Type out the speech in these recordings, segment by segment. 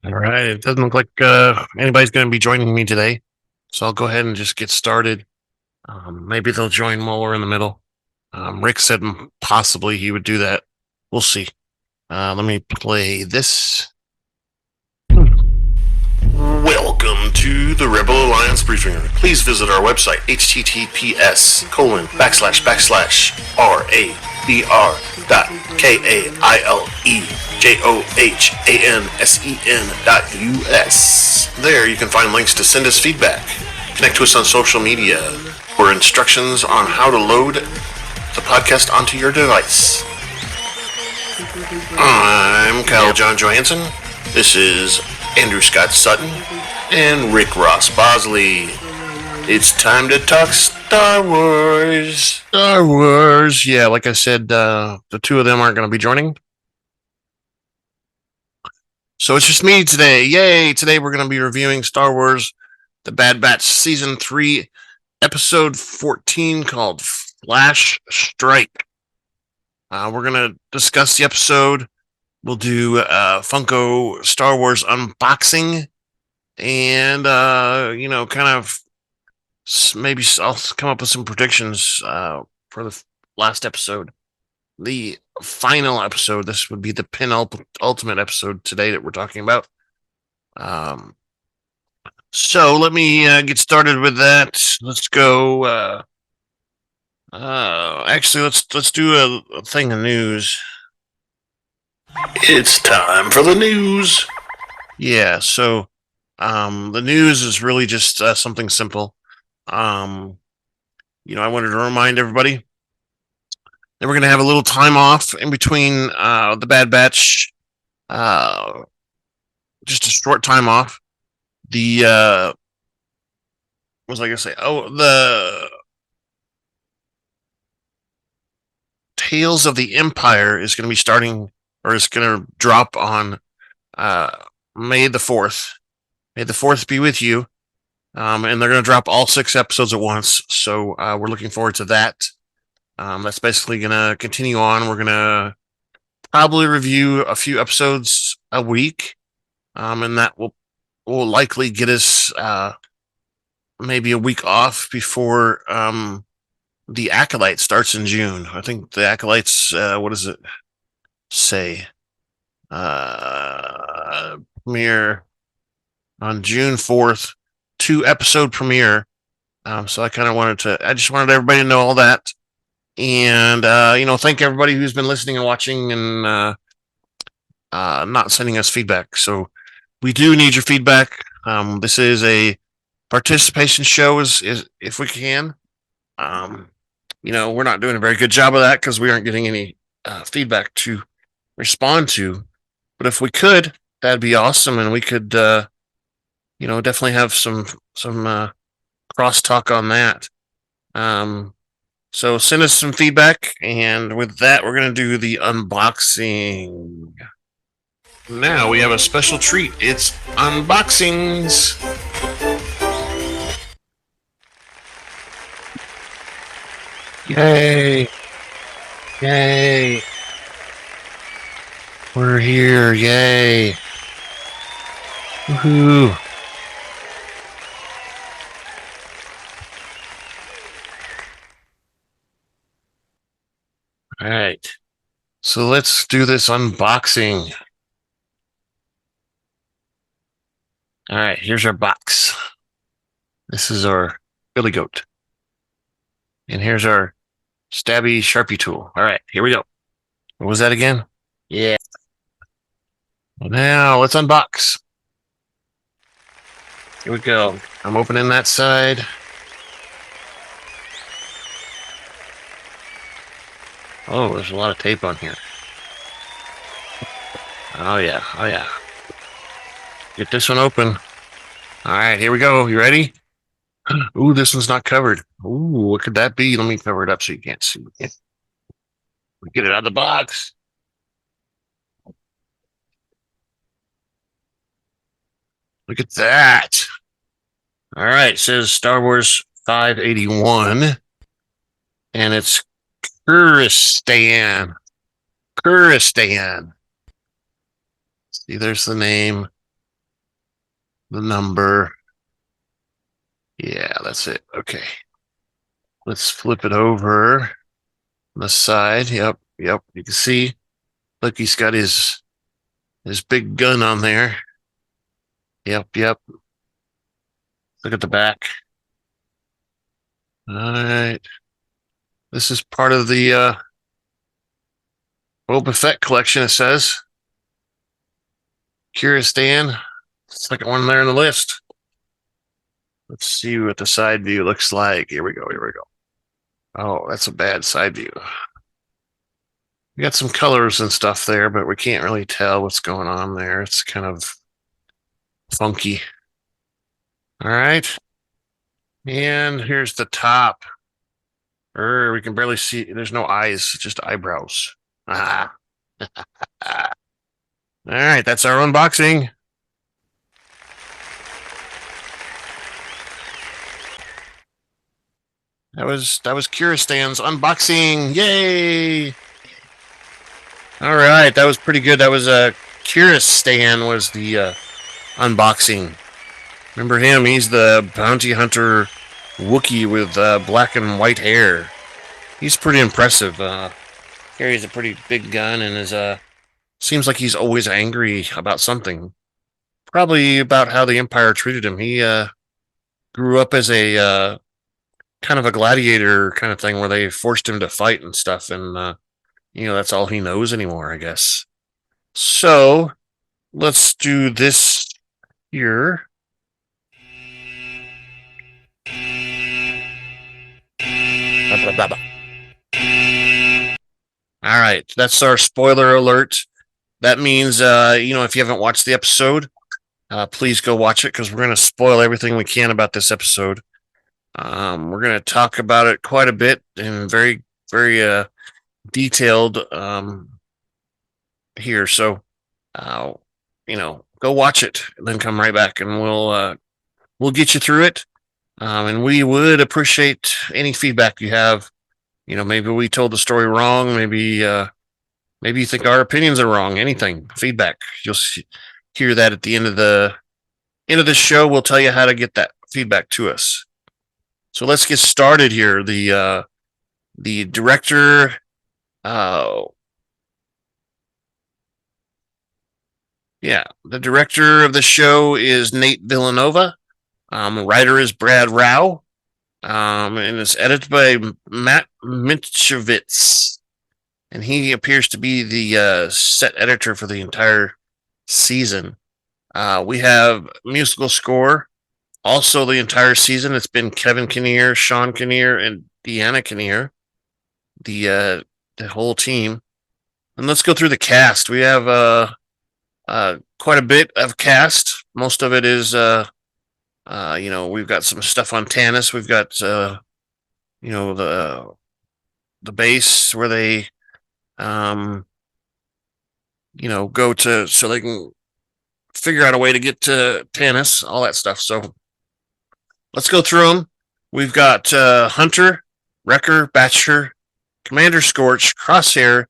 All right. It doesn't look like anybody's going to be joining me today. So I'll go ahead and just get started. Maybe they'll join while we're in the middle. Rick said possibly he would do that. We'll see. Let me play this. Welcome to the Rebel Alliance Briefing. Please visit our website, https://RABRKAILEJOHANSEN.us. There you can find links to send us feedback, connect to us on social media, or instructions on how to load the podcast onto your device. I'm Kyle John Johansson. This is Andrew Scott Sutton and Rick Ross Bosley. It's time to talk Star Wars. Star Wars. Yeah, like I said, the two of them aren't going to be joining. So it's just me today. Yay! Today we're going to be reviewing Star Wars The Bad Batch Season 3, Episode 14, called Flash Strike. We're going to discuss the episode. We'll do Funko Star Wars unboxing. And, kind of maybe I'll come up with some predictions for the last episode. The final episode. This would be the penultimate episode today that we're talking about. So let me get started with that. Let's go. Actually, let's do a thing of news. It's time for the news. Yeah, so the news is really just something simple. I wanted to remind everybody that we're going to have a little time off in between the Bad Batch. Just a short time off. What was I going to say? Oh, the Tales of the Empire is going to be starting, or is going to drop on May the 4th. May the 4th be with you. And they're going to drop all 6 episodes at once. So we're looking forward to that. That's basically going to continue on. We're going to probably review a few episodes a week. And that will likely get us maybe a week off before the Acolyte starts in June. I think the Acolytes, what does it say? Premiere on June 4th, 2-episode premiere. So I just wanted everybody to know all that. And, thank everybody who's been listening and watching and not sending us feedback. So we do need your feedback. This is a participation show is if we can. We're not doing a very good job of that because we aren't getting any feedback to respond to. But if we could, that'd be awesome. And we could, definitely have some crosstalk on that. So send us some feedback, and with that, we're going to do the unboxing. Now we have a special treat. It's unboxings. Yay! Yay! We're here. Yay! Woohoo! All right. So let's do this unboxing. All right, here's our box. This is our Billy Goat. And here's our stabby Sharpie tool. All right, here we go. What was that again? Yeah. Now let's unbox. Here we go. I'm opening that side. Oh, there's a lot of tape on here. Oh yeah. Get this one open. All right, here we go. You ready? Ooh, this one's not covered. Ooh, what could that be? Let me cover it up so you can't see. Get it out of the box. Look at that. All right, it says Star Wars 581. And it's Kuristan. See, there's the name. the number. Yeah, that's it. Okay. Let's flip it over on the side. Yep. You can see, look, he's got his big gun on there. Yep. Look at the back. All right. This is part of the Boba Fett collection, it says. Curious Dan. Second one there in the list. Let's see what the side view looks like. Here we go. Oh, that's a bad side view. We got some colors and stuff there, but we can't really tell what's going on there. It's kind of funky. All right. And here's the top. We can barely see. There's no eyes, just eyebrows. Ah. All right, that's our unboxing. That was Curious Dan's unboxing. Yay! All right, that was pretty good. That was Curious Stan was the unboxing. Remember him? He's the bounty hunter Wookiee with black and white hair. He's pretty impressive. Carries a pretty big gun and is seems like he's always angry about something. Probably about how the Empire treated him. He grew up as a kind of a gladiator kind of thing where they forced him to fight and stuff, and that's all he knows anymore, I guess. So let's do this here. All right, that's our spoiler alert. That means, if you haven't watched the episode, please go watch it because we're going to spoil everything we can about this episode. We're going to talk about it quite a bit and very, very detailed here. So, go watch it and then come right back and we'll get you through it. And we would appreciate any feedback you have. Maybe we told the story wrong. Maybe you think our opinions are wrong. Anything, feedback. You'll hear that at the end of the show. We'll tell you how to get that feedback to us. So let's get started here. The director, the director of the show is Nate Villanueva. The writer is Brad Rao. And it's edited by Matt Michnovetz. And he appears to be the set editor for the entire season. We have musical score. Also, the entire season, it's been Kevin Kiner, Sean Kiner, and Deana Kiner, the whole team. And let's go through the cast. We have quite a bit of cast. Most of it is, we've got some stuff on Tanis. We've got, the base where they, go to so they can figure out a way to get to Tanis, all that stuff. So let's go through them. We've got Hunter, Wrecker, Batcher, Commander Scorch, Crosshair,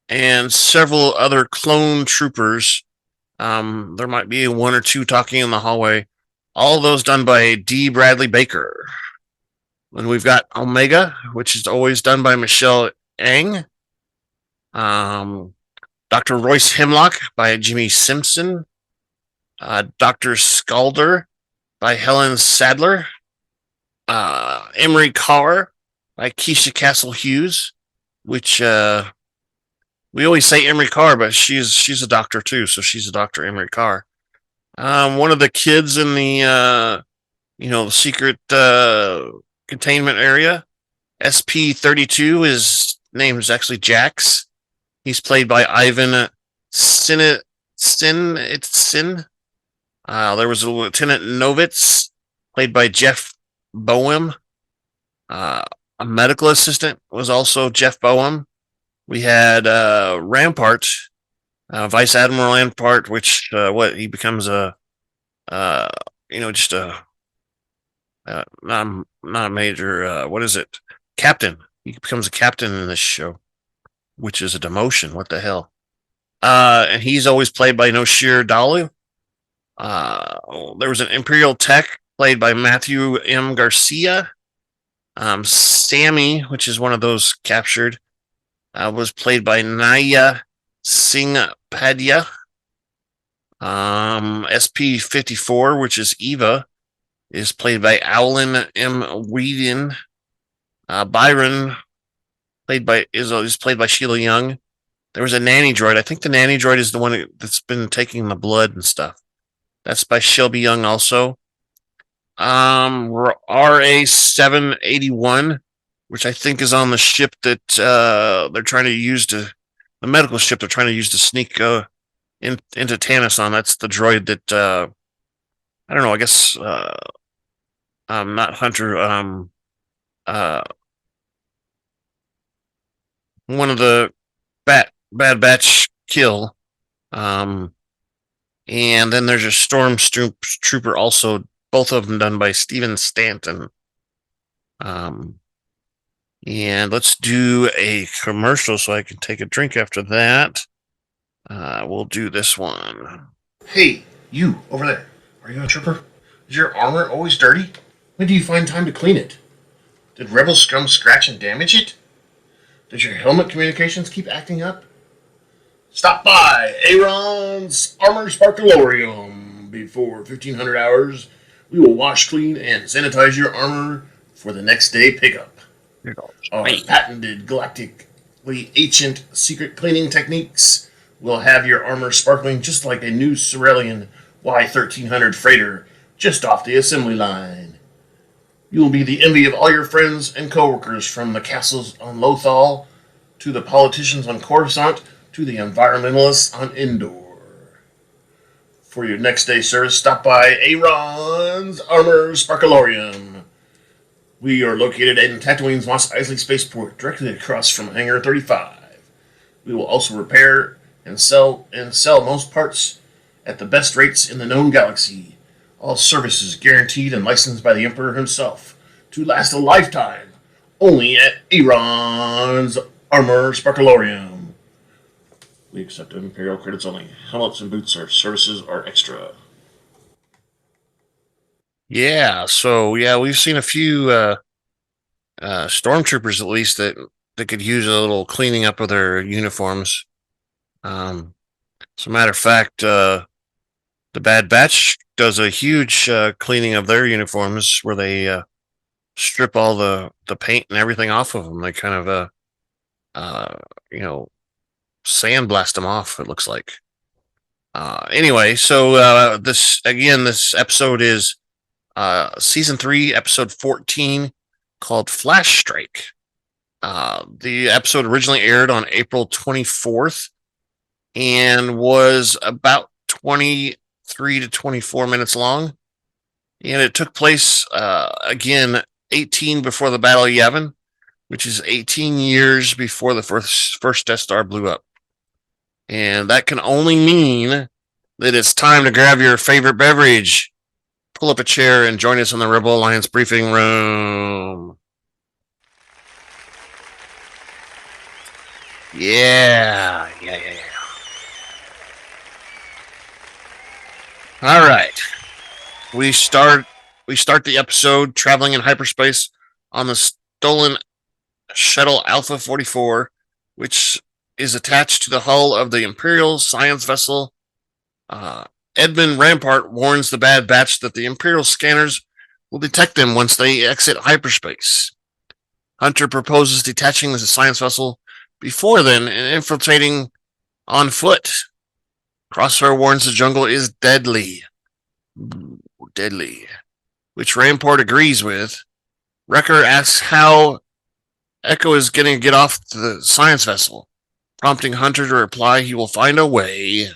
and several other clone troopers. There might be one or two talking in the hallway. All of those done by D. Bradley Baker. And we've got Omega, which is always done by Michelle Ang. Dr. Royce Hemlock by Jimmi Simpson. Dr. Scalder by Helen Sadler. Emerie Karr by Keisha Castle-Hughes, which we always say Emerie Karr, but she's a doctor too, so she's a Dr. Emerie Karr. One of the kids in the the secret containment area, SP32, his name is actually Jax. He's played by Ivan Sin. There was a Lieutenant Novitz, played by Jeff Boehm. A medical assistant was also Jeff Boehm. We had Rampart, Vice Admiral Rampart, which he becomes not a major. What is it? Captain. He becomes a captain in this show, which is a demotion. What the hell? And he's always played by Noshir Dalu. There was an Imperial tech played by Matthew M. Garcia. Sami, which is one of those captured, was played by Naiya Singh Padilla. SP54, which is Eva, is played by Owlin M. Whedon. Byron is played by Sheila Young. There was a nanny droid. I think the nanny droid is the one that's been taking the blood and stuff. That's by Shelby Young also. RA781, which I think is on the ship that they're trying to use the medical ship they're trying to use to sneak into Tanis on. That's the droid that I don't know. I guess not Hunter. One of the Bad Batch kill. And then there's a Stormtrooper also, both of them done by Steven Stanton. And let's do a commercial so I can take a drink after that. We'll do this one. Hey, you over there. Are you a trooper? Is your armor always dirty? When do you find time to clean it? Did Rebel Scum scratch and damage it? Does your helmet communications keep acting up? Stop by Aaron's Armor Sparkalorium. Before 1500 hours, we will wash, clean, and sanitize your armor for the next day pickup. Our patented galactically ancient secret cleaning techniques will have your armor sparkling just like a new Cerealian Y1300 freighter just off the assembly line. You will be the envy of all your friends and coworkers, from the castles on Lothal to the politicians on Coruscant to the environmentalists on Endor. For your next day service, stop by Aaron's Armor Sparkalorium. We are located in Tatooine's Mos Eisley Spaceport, directly across from Hangar 35. We will also repair and sell most parts at the best rates in the known galaxy. All services guaranteed and licensed by the Emperor himself to last a lifetime. Only at Aaron's Armor Sparkalorium. We accept Imperial credits only. Helmets and boots services are extra. Yeah, so we've seen a few stormtroopers at least that could use a little cleaning up of their uniforms. As a matter of fact, the Bad Batch does a huge cleaning of their uniforms where they strip all the paint and everything off of them. They kind of sandblast them off, it looks like. Anyway, so this episode is season 3, episode 14, called Flash Strike. The episode originally aired on April 24th and was about 23 to 24 minutes long. And it took place, again, 18 before the Battle of Yavin, which is 18 years before the first Death Star blew up. And that can only mean that it's time to grab your favorite beverage, pull up a chair, and join us in the Rebel Alliance briefing room. Yeah. All right. We start the episode traveling in hyperspace on the stolen shuttle Alpha 44, which is attached to the hull of the Imperial science vessel. Edmund Rampart warns the Bad Batch that the Imperial scanners will detect them once they exit hyperspace. Hunter proposes detaching the science vessel before then and infiltrating on foot. Crosshair warns the jungle is deadly, which Rampart agrees with. Wrecker asks how Echo is going to get off the science vessel, prompting Hunter to reply he will find a way,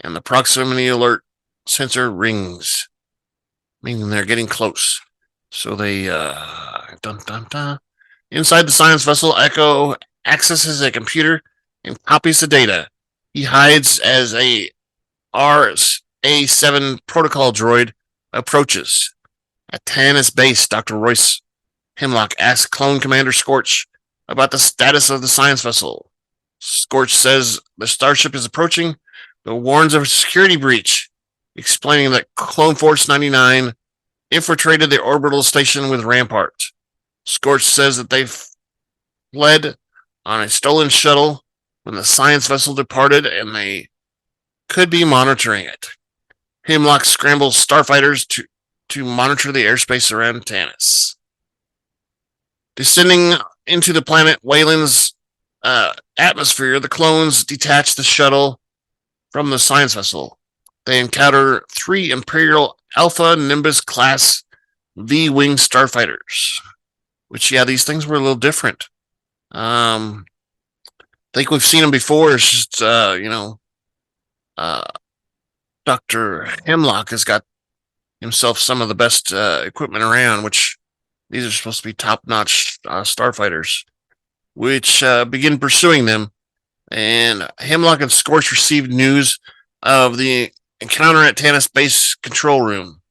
and the proximity alert sensor rings, meaning they're getting close. So they, Inside the science vessel, Echo accesses a computer and copies the data. He hides as a RA7 protocol droid approaches. At Tanis base, Dr. Royce Hemlock asks Clone Commander Scorch about the status of the science vessel. Scorch says the starship is approaching, but warns of a security breach. explaining that Clone Force 99 infiltrated the orbital station with Rampart. Scorch says that they fled on a stolen shuttle when the science vessel departed and they could be monitoring it. Hemlock scrambles starfighters to monitor the airspace around Tanis. Descending into the planet Wayland's atmosphere, the clones detach the shuttle from the science vessel. They encounter 3 Imperial Alpha Nimbus class V-Wing starfighters. Which, yeah, these things were a little different. I think we've seen them before. It's just, Dr. Hemlock has got himself some of the best equipment around, which these are supposed to be top-notch starfighters, which begin pursuing them. And Hemlock and Scorch received news of the encounter at Tanis Base Control Room.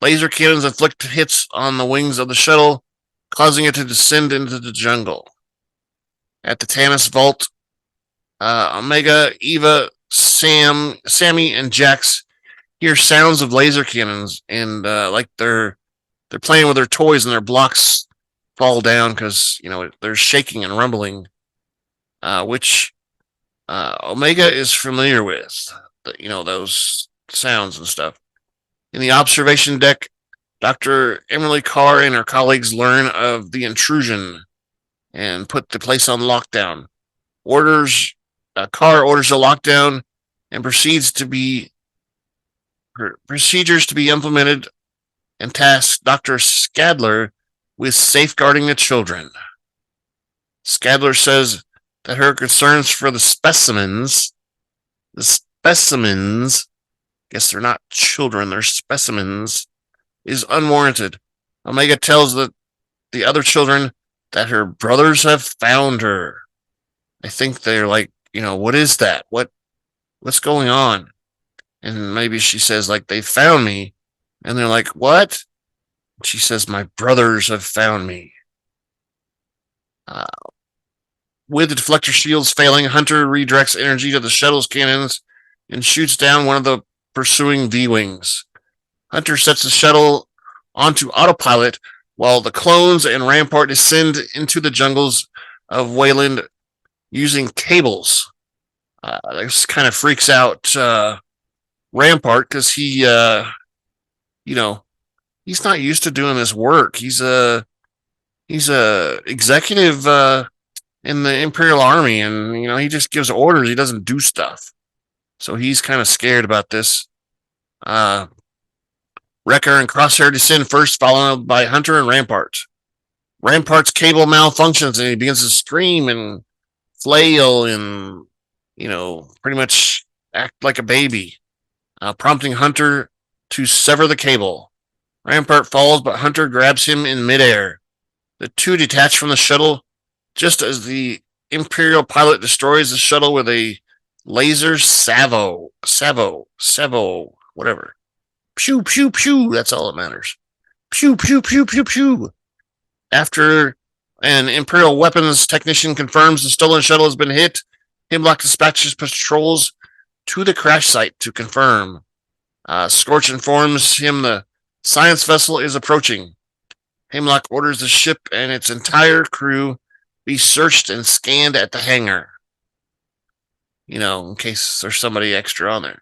Laser cannons inflict hits on the wings of the shuttle, causing it to descend into the jungle. At the Tanis Vault, Omega, Eva, Sami, and Jax hear sounds of laser cannons, and like they're playing with their toys, and their blocks fall down because they're shaking and rumbling, which Omega is familiar with. Those sounds and stuff. In the observation deck, Dr. Emerie Karr and her colleagues learn of the intrusion and put the place on lockdown. Karr orders a lockdown and procedures to be implemented and tasks Dr. Scalder with safeguarding the children. Scalder says that her concerns for the specimens, guess they're not children, they're specimens, is unwarranted. Omega tells the other children that her brothers have found her. I think they're like, what is that? What's going on? And maybe she says, like, they found me. And they're like, what? She says, my brothers have found me. With the deflector shields failing, Hunter redirects energy to the shuttle's cannons and shoots down one of the pursuing V-Wings. Hunter sets the shuttle onto autopilot while the clones and Rampart descend into the jungles of Wayland using cables. This kind of freaks out Rampart because he's not used to doing this work. He's a executive in the Imperial Army, and he just gives orders. He doesn't do stuff. So he's kind of scared about this. Wrecker and Crosshair descend first, followed by Hunter and Rampart. Rampart's cable malfunctions, and he begins to scream and flail and, pretty much act like a baby, prompting Hunter to sever the cable. Rampart falls, but Hunter grabs him in midair. The two detach from the shuttle just as the Imperial pilot destroys the shuttle with a laser salvo, whatever. Pew, pew, pew. That's all that matters. Pew, pew, pew, pew, pew. After an Imperial weapons technician confirms the stolen shuttle has been hit, Hemlock dispatches patrols to the crash site to confirm. Scorch informs him the science vessel is approaching. Hemlock orders the ship and its entire crew be searched and scanned at the hangar. In case there's somebody extra on there.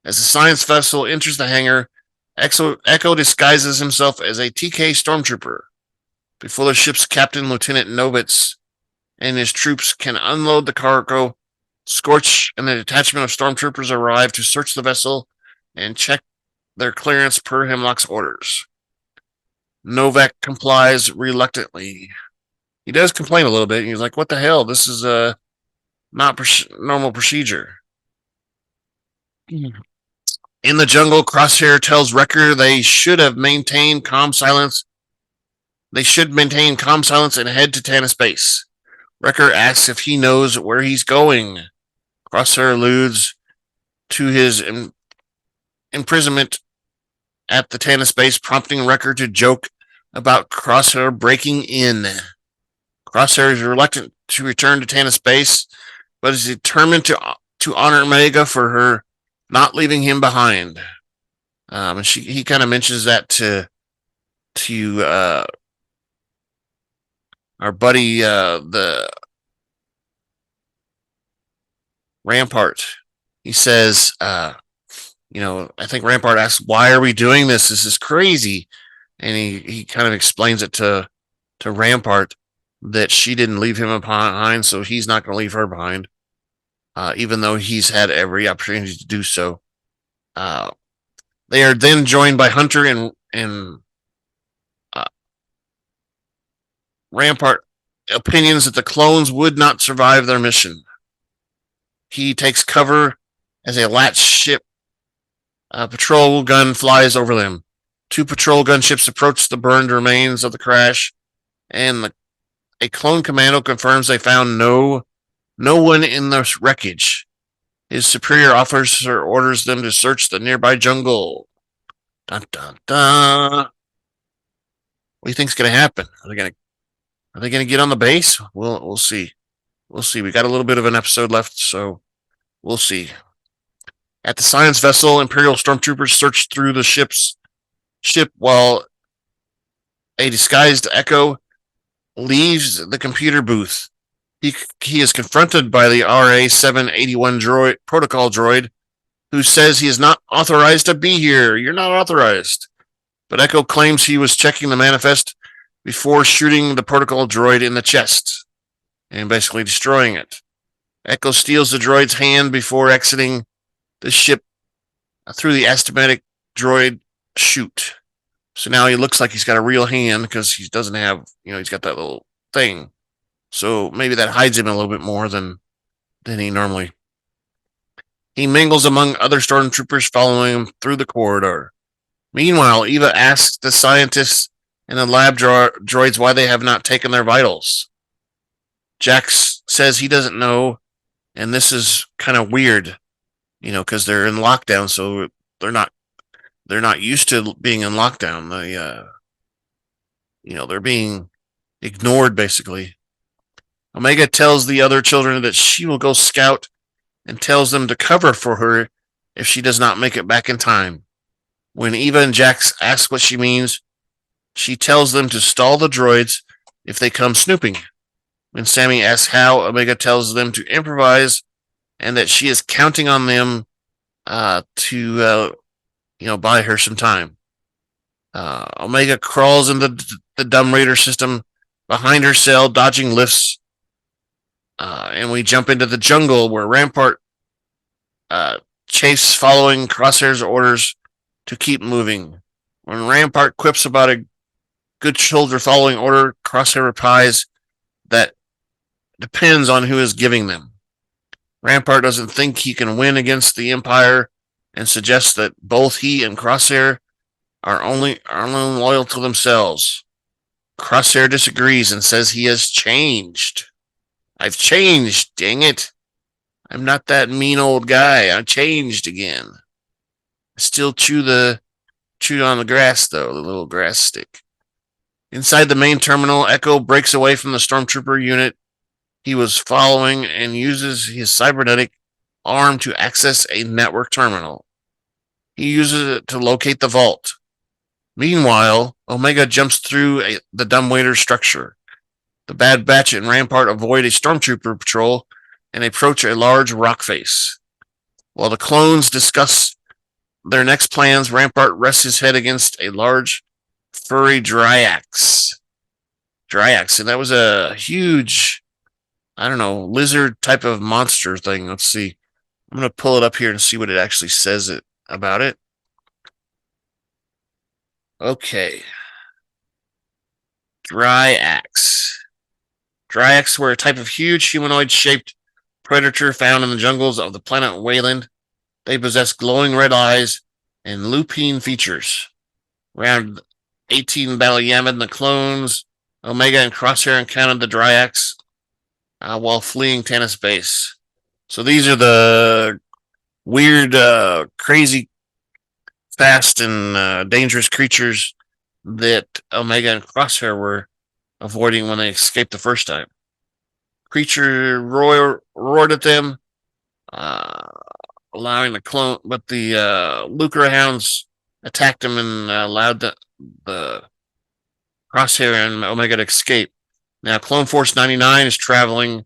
As the science vessel enters the hangar, Echo disguises himself as a TK Stormtrooper. Before the ship's captain, Lieutenant Novitz, and his troops can unload the cargo, Scorch and the detachment of Stormtroopers arrive to search the vessel and check their clearance per Hemlock's orders. Novak complies reluctantly. He does complain a little bit. He's like, what the hell? This is not normal procedure. In the jungle, Crosshair tells Wrecker they should maintain comm silence and head to Tanis Base. Wrecker asks if he knows where he's going. Crosshair alludes to his imprisonment at the Tanis Base, prompting Wrecker to joke about Crosshair breaking in. Crosshair is reluctant to return to Tanis Base, but is determined to honor Omega for her not leaving him behind. And he kind of mentions that to our buddy, the Rampart. He says, I think Rampart asks, "Why are we doing this? This is crazy." And he kind of explains it to Rampart that she didn't leave him behind, so he's not going to leave her behind, even though he's had every opportunity to do so. They are then joined by Hunter and Rampart opinions that the clones would not survive their mission. He takes cover as a latch ship patrol gun flies over them. 2 patrol gunships approach the burned remains of the crash, and a clone commando confirms they found no one in the wreckage. His superior officer orders them to search the nearby jungle. Dun dun dun. What do you think's going to happen? Are they going to get on the base? We'll see. We'll see. We got a little bit of an episode left, so we'll see. At the science vessel, Imperial stormtroopers search through the ship while a disguised Echo leaves the computer booth. He is confronted by the RA-781 protocol droid, who says he is not authorized to be here. You're not authorized. But Echo claims he was checking the manifest before shooting the protocol droid in the chest and basically destroying it. Echo steals the droid's hand before exiting the ship through the astigmatic droid chute. So now he looks like he's got a real hand because he doesn't have, he's got that little thing. So maybe that hides him a little bit more than he normally. He mingles among other stormtroopers following him through the corridor. Meanwhile, Eva asks the scientists and the lab droids why they have not taken their vitals. Jax says he doesn't know, and this is kind of weird, because they're in lockdown, so they're not used to being in lockdown. They're being ignored basically. Omega tells the other children that she will go scout and tells them to cover for her if she does not make it back in time. When Eva and Jax ask what she means, she tells them to stall the droids if they come snooping. When Sami asks how, Omega tells them to improvise and that she is counting on them to buy her some time. Omega crawls into the dumb raider system behind her cell, dodging lifts, and we jump into the jungle where Rampart chase following Crosshair's orders to keep moving. When Rampart quips about a good soldier following order, Crosshair replies that depends on who is giving them. Rampart doesn't think he can win against the Empire and suggests that both he and Crosshair are only loyal to themselves. Crosshair disagrees and says he has changed. I've changed, dang it. I'm not that mean old guy. I changed again. I still chew on the grass, though, the little grass stick. Inside the main terminal, Echo breaks away from the stormtrooper unit he was following and uses his cybernetic arm to access a network terminal. He uses it to locate the vault. Meanwhile, Omega jumps through the dumbwaiter structure. The Bad Batch and Rampart avoid a stormtrooper patrol and approach a large rock face. While the clones discuss their next plans, Rampart rests his head against a large, furry Dryax. And that was a huge, lizard type of monster thing. Let's see. I'm going to pull it up here and see what it actually says about it. Okay. Dryax were a type of huge humanoid-shaped predator found in the jungles of the planet Wayland. They possess glowing red eyes and lupine features. Around 18 Battle Yamid, the clones, Omega and Crosshair encountered the Dryax while fleeing Tanis base. So these are the weird, crazy, fast, and dangerous creatures that Omega and Crosshair were avoiding when they escaped the first time. Creature roared at them, allowing the clone, but the Lucre hounds attacked him and allowed the Crosshair and Omega to escape. Now, Clone Force 99 is traveling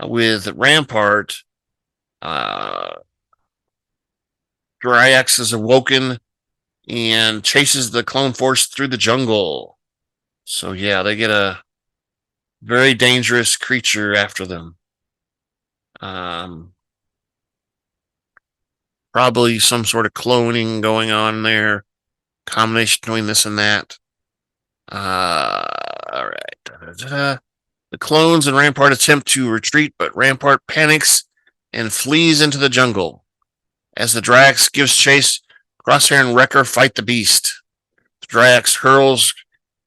with Rampart. Dryax is awoken and chases the Clone Force through the jungle. So, yeah, they get a very dangerous creature after them. Probably some sort of cloning going on there. Combination between this and that. All right. Da-da-da-da. The clones and Rampart attempt to retreat, but Rampart panics and flees into the jungle. As the Dryax gives chase, Crosshair and Wrecker fight the beast. The Dryax hurls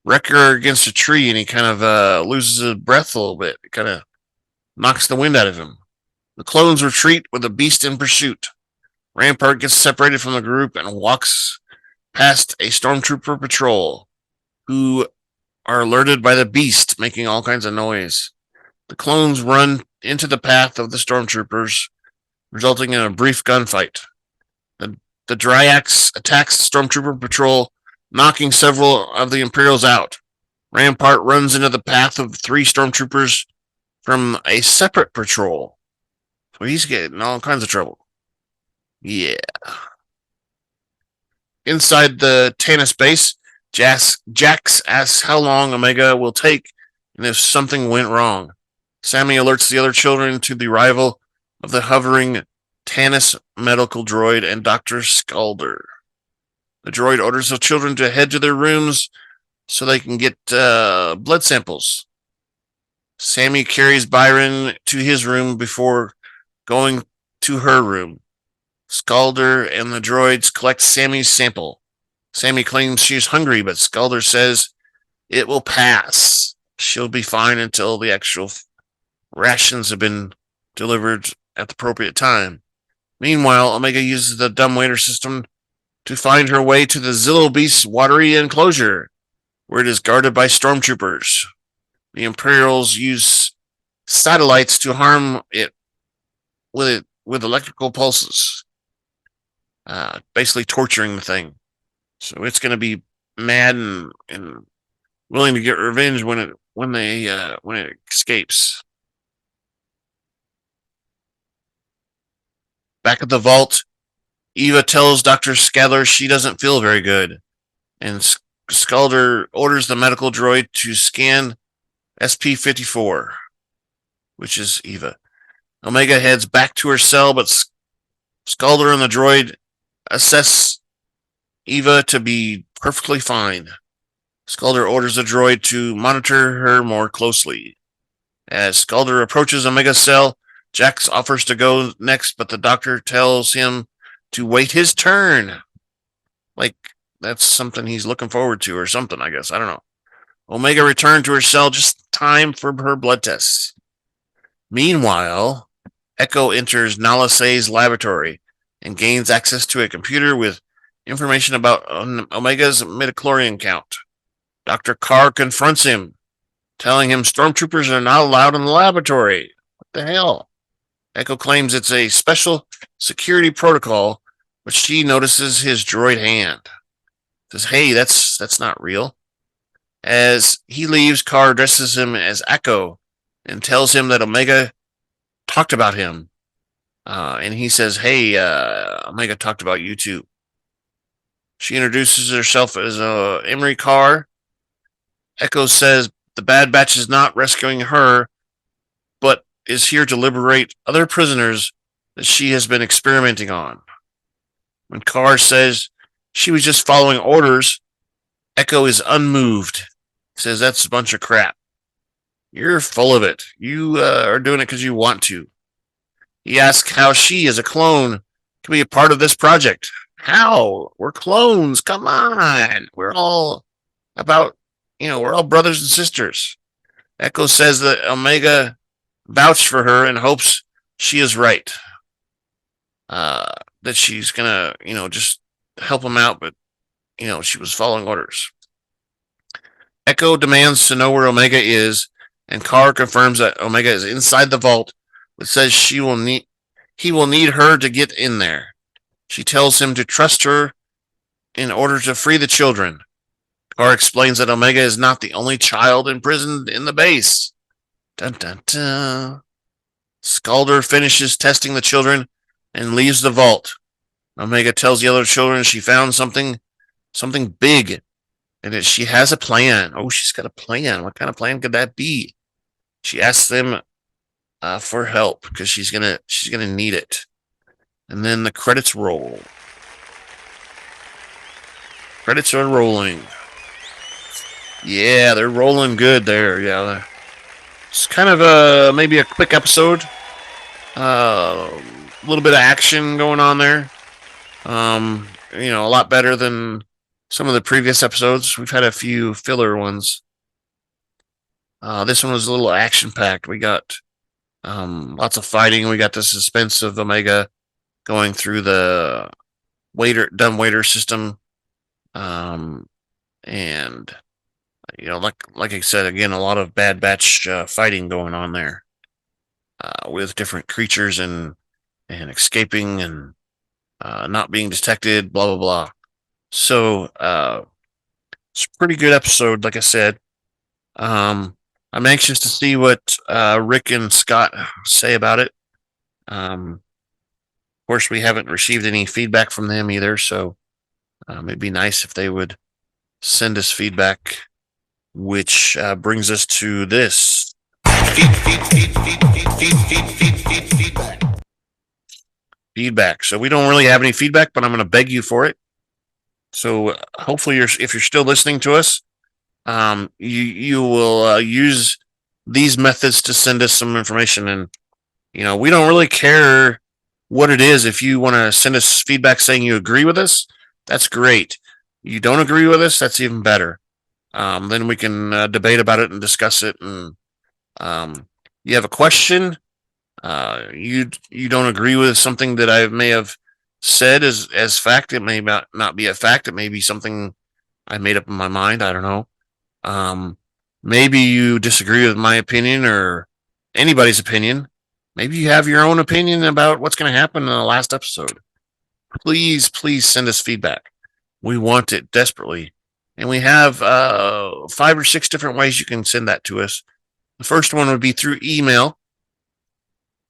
Wrecker against a tree, and he kind of loses his breath a little bit. It kind of knocks the wind out of him. The clones retreat with the beast in pursuit. Rampart gets separated from the group and walks past a Stormtrooper patrol, who are alerted by the beast making all kinds of noise. The clones run into the path of the Stormtroopers, resulting in a brief gunfight. The Dryax attacks the Stormtrooper patrol, knocking several of the Imperials out. Rampart runs into the path of 3 Stormtroopers from a separate patrol. So he's getting all kinds of trouble. Yeah. Inside the Tanis base, Jax asks how long Omega will take and if something went wrong. Sami alerts the other children to the arrival of the hovering Tanis medical droid and Dr. Scalder. The droid orders the children to head to their rooms so they can get blood samples. Sami carries Byron to his room before going to her room. Scalder and the droids collect Sami's sample. Sami claims she's hungry, but Scalder says it will pass. She'll be fine until the actual rations have been delivered at the appropriate time. Meanwhile, Omega uses the dumbwaiter system to find her way to the Zillo Beast's watery enclosure, where it is guarded by stormtroopers. The Imperials use satellites to harm it with electrical pulses, basically torturing the thing. So it's going to be mad and willing to get revenge when it escapes. Back at the vault, Eva tells Dr. Sadler she doesn't feel very good, and Scalder orders the medical droid to scan SP-54, which is Eva. Omega heads back to her cell, but Scalder and the droid assess Eva to be perfectly fine. Scalder orders the droid to monitor her more closely. As Scalder approaches Omega's cell, Jax offers to go next, but the doctor tells him to wait his turn. Like, that's something he's looking forward to or something, I guess. I don't know. Omega returned to her cell just in time for her blood tests. Meanwhile, Echo enters Nala Se's laboratory and gains access to a computer with information about Omega's midichlorian count. Dr. Karr confronts him, telling him stormtroopers are not allowed in the laboratory. What the hell? Echo claims it's a special security protocol, but she notices his droid hand. Says, hey, that's not real. As he leaves, Karr addresses him as Echo and tells him that Omega talked about him. And he says, hey, Omega talked about you too. She introduces herself as Emerie Karr. Echo says the Bad Batch is not rescuing her, but is here to liberate other prisoners that she has been experimenting on. When Karr says she was just following orders, Echo is unmoved. He says that's a bunch of crap. You're full of it. You are doing it because you want to. He asks how she, as a clone, can be a part of this project. How? We're clones. Come on. We're all we're all brothers and sisters. Echo says that Omega vouched for her and hopes she is right. That she's gonna, just help him out, but, she was following orders. Echo demands to know where Omega is, and Karr confirms that Omega is inside the vault, but says she will need he will need her to get in there. She tells him to trust her in order to free the children. Karr explains that Omega is not the only child imprisoned in the base. Dun dun dun. Scalder finishes testing the children and leaves the vault. Omega tells the other children she found something big, and that she has a plan. Oh, she's got a plan. What kind of plan could that be? She asks them for help because she's gonna need it. And then the credits roll. Credits are rolling. Yeah, they're rolling good there. Yeah, it's kind of maybe a quick episode. A little bit of action going on there. A lot better than some of the previous episodes. We've had a few filler ones. This one was a little action packed. We got lots of fighting. We got the suspense of Omega going through the dumb waiter system. And like I said again, a lot of Bad Batch fighting going on there, with different creatures and escaping and not being detected, blah blah blah. So it's a pretty good episode, like I said. I'm anxious to see what Rick and Scott say about it. Of course, we haven't received any feedback from them either, so it'd be nice if they would send us feedback, which brings us to this. Feedback. So we don't really have any feedback, but I'm going to beg you for it. So hopefully, if you're still listening to us, you will use these methods to send us some information. And we don't really care what it is. If you want to send us feedback saying you agree with us, that's great. You don't agree with us, that's even better. Then we can debate about it and discuss it. And you have a question, you don't agree with something that I may have said as fact. It may not be a fact. It may be something I made up in my mind. I don't know. Maybe you disagree with my opinion or anybody's opinion. Maybe you have your own opinion about what's going to happen in the last episode. Please send us feedback. We want it desperately. And we have 5 or 6 different ways you can send that to us. The first one would be through email,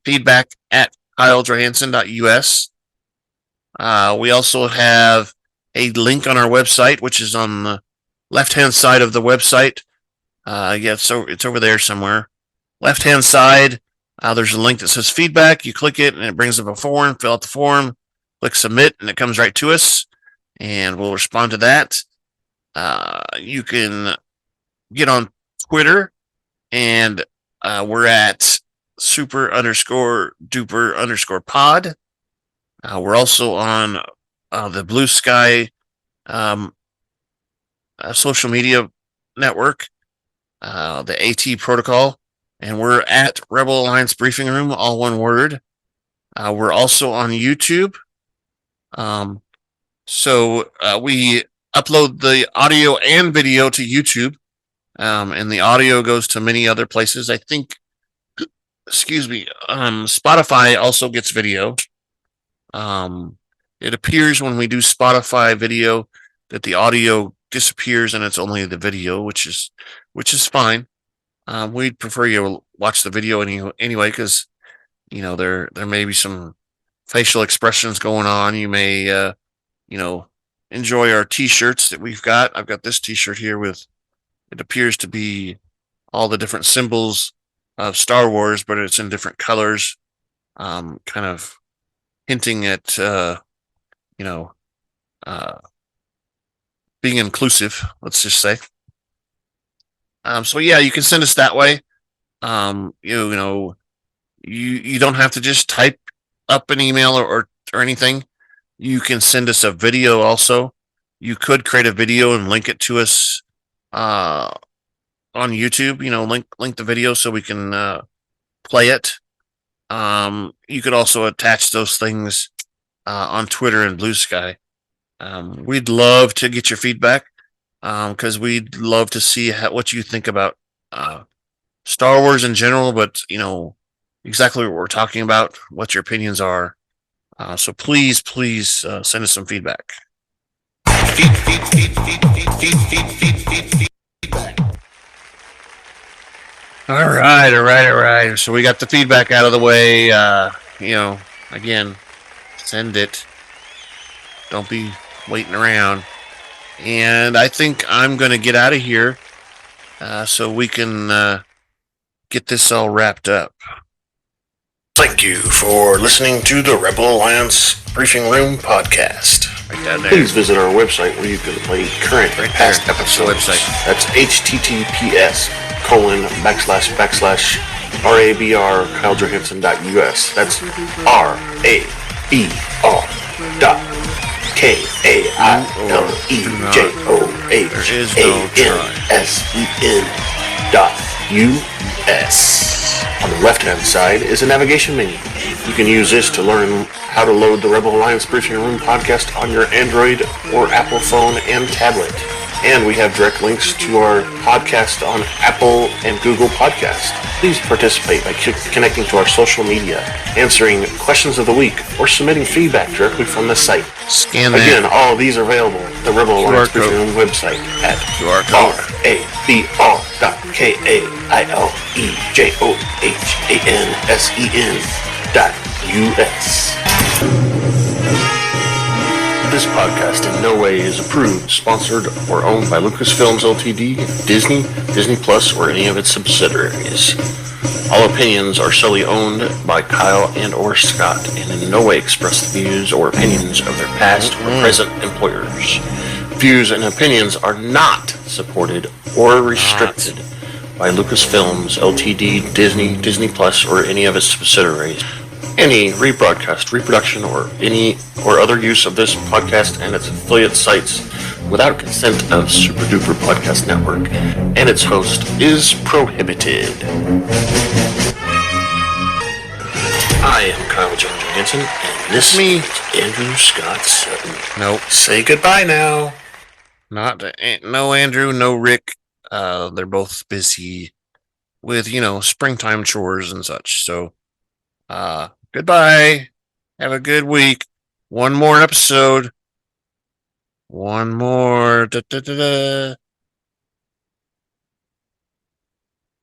feedback@kylejohansson.us. We also have a link on our website, which is on the left-hand side of the website. So it's over there somewhere. Left-hand side, there's a link that says feedback. You click it, and it brings up a form. Fill out the form, click submit, and it comes right to us, and we'll respond to that. You can get on Twitter, and we're at super_duper_pod. We're also on the Blue Sky social media network, the AT protocol, and we're at Rebel Alliance Briefing Room, all one word. We're also on YouTube. So we upload the audio and video to YouTube, and the audio goes to many other places. I think, Spotify also gets video. It appears when we do Spotify video that the audio disappears and it's only the video, which is fine. We'd prefer you watch the video anyway, because there may be some facial expressions going on. You may enjoy our t-shirts that we've got. I've got this t-shirt here with, it appears to be all the different symbols of Star Wars, but it's in different colors, kind of hinting at being inclusive, let's just say. So yeah, you can send us that way. You don't have to just type up an email or anything. You can send us a video also. You could create a video and link it to us on YouTube. Link the video so we can play it. You could also attach those things on Twitter and Blue Sky. We'd love to get your feedback, because we'd love to see what you think about Star Wars in general, but exactly what we're talking about, what your opinions are. So please send us some feedback. All right. So we got the feedback out of the way. Again, send it. Don't be waiting around. And I think I'm going to get out of here so we can get this all wrapped up. Thank you for listening to the Rebel Alliance Briefing Room podcast. Right down there. Please visit our website where you can play current and past episodes. Website. That's https://RABR KyleJohansson.us. That's RABR.KAILEJOHANSEN.US. On the left-hand side is a navigation menu. You can use this to learn how to load the Rebel Alliance Briefing Room podcast on your Android or Apple phone and tablet. And we have direct links to our podcast on Apple and Google Podcasts. Please participate by connecting to our social media, answering questions of the week, or submitting feedback directly from the site. Scan that. Again, all of these are available at the Rebel Alliance Briefing Room website at RABR.KAILEJOHANSEN.US. This podcast in no way is approved, sponsored, or owned by Lucasfilms Ltd., Disney, Disney Plus, or any of its subsidiaries. All opinions are solely owned by Kyle and or Scott and in no way express the views or opinions of their past or present employers. Views and opinions are not supported or restricted by Lucasfilms Ltd., Disney, Disney Plus, or any of its subsidiaries. Any rebroadcast, reproduction, or any or other use of this podcast and its affiliate sites without consent of Super Duper Podcast Network and its host is prohibited. I am Kyle John Johansson, and this Me. is Andrew Scott Sutton. Nope. Say goodbye now. No Andrew, no Rick. They're both busy with, springtime chores and such. So, goodbye. Have a good week. One more episode. One more. Da, da, da, da.